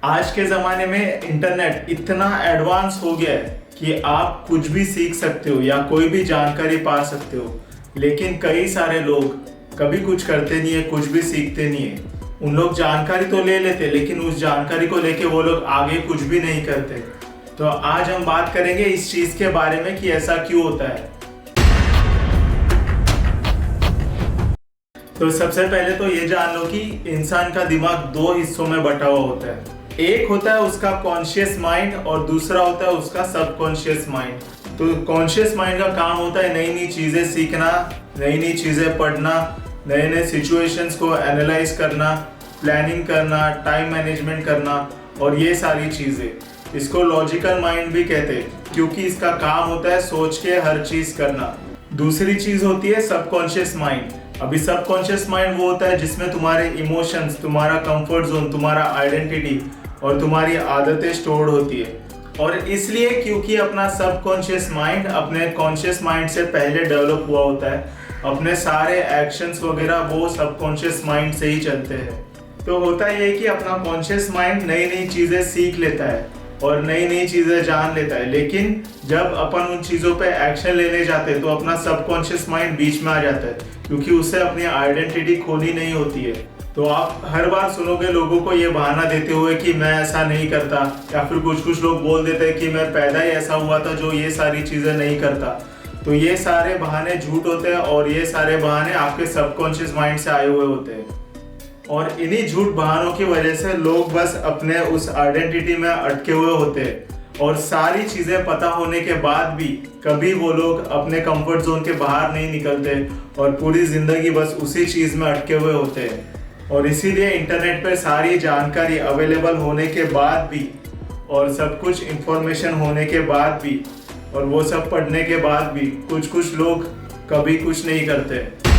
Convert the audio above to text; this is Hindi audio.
आज के ज़माने में इंटरनेट इतना एडवांस हो गया है कि आप कुछ भी सीख सकते हो या कोई भी जानकारी पा सकते हो। लेकिन कई सारे लोग कभी कुछ करते नहीं है, कुछ भी सीखते नहीं है। उन लोग जानकारी तो ले लेते लेकिन उस जानकारी को लेके वो लोग आगे कुछ भी नहीं करते। तो आज हम बात करेंगे इस चीज़ के बारे में कि ऐसा क्यों होता है। तो सबसे पहले तो ये जान लो कि इंसान का दिमाग दो हिस्सों में बटा हुआ होता है। एक होता है उसका कॉन्शियस माइंड और दूसरा होता है उसका सबकॉन्शियस माइंड। तो कॉन्शियस माइंड का काम होता है नई नई चीजें सीखना, नई नई चीजें पढ़ना, नए नए सिचुएशंस को एनालाइज करना, प्लानिंग करना, टाइम मैनेजमेंट करना और ये सारी चीजें। इसको लॉजिकल माइंड भी कहते हैं क्योंकि इसका काम होता है सोच के हर चीज करना। दूसरी चीज होती है सबकॉन्शियस माइंड। अभी सबकॉन्शियस माइंड वो होता है जिसमें तुम्हारे इमोशंस, तुम्हारा कंफर्ट जोन, तुम्हारा आइडेंटिटी और तुम्हारी आदतें स्टोर्ड होती है। और इसलिए क्योंकि अपना सबकॉन्शियस माइंड अपने कॉन्शियस माइंड से पहले डेवलप हुआ होता है, अपने सारे एक्शंस वगैरह वो सबकॉन्शियस माइंड से ही चलते हैं। तो होता ये कि अपना कॉन्शियस माइंड नई नई चीजें सीख लेता है और नई नई चीजें जान लेता है, लेकिन जब अपन उन चीजों पे एक्शन लेने जाते हैं तो अपना सबकॉन्शियस माइंड बीच में आ जाता है क्योंकि उसे अपनी आइडेंटिटी खोनी नहीं होती है। तो आप हर बार सुनोगे लोगों को ये बहाना देते हुए कि मैं ऐसा नहीं करता, या फिर कुछ लोग बोल देते हैं कि मैं पैदा ही ऐसा हुआ था जो ये सारी चीजें नहीं करता। तो ये सारे बहाने झूठ होते हैं और ये सारे बहाने आपके सबकॉन्शियस माइंड से आए हुए होते हैं। और इन्हीं झूठ बहानों की वजह से लोग बस अपने उस आइडेंटिटी में अटके हुए होते हैं और सारी चीजें पता होने के बाद भी कभी वो लोग अपने कंफर्ट जोन के बाहर नहीं निकलते और पूरी जिंदगी बस उसी चीज में अटके हुए होते हैं। और इसीलिए इंटरनेट पर सारी जानकारी अवेलेबल होने के बाद भी और सब कुछ इंफॉर्मेशन होने के बाद भी और वो सब पढ़ने के बाद भी कुछ लोग कभी कुछ नहीं करते।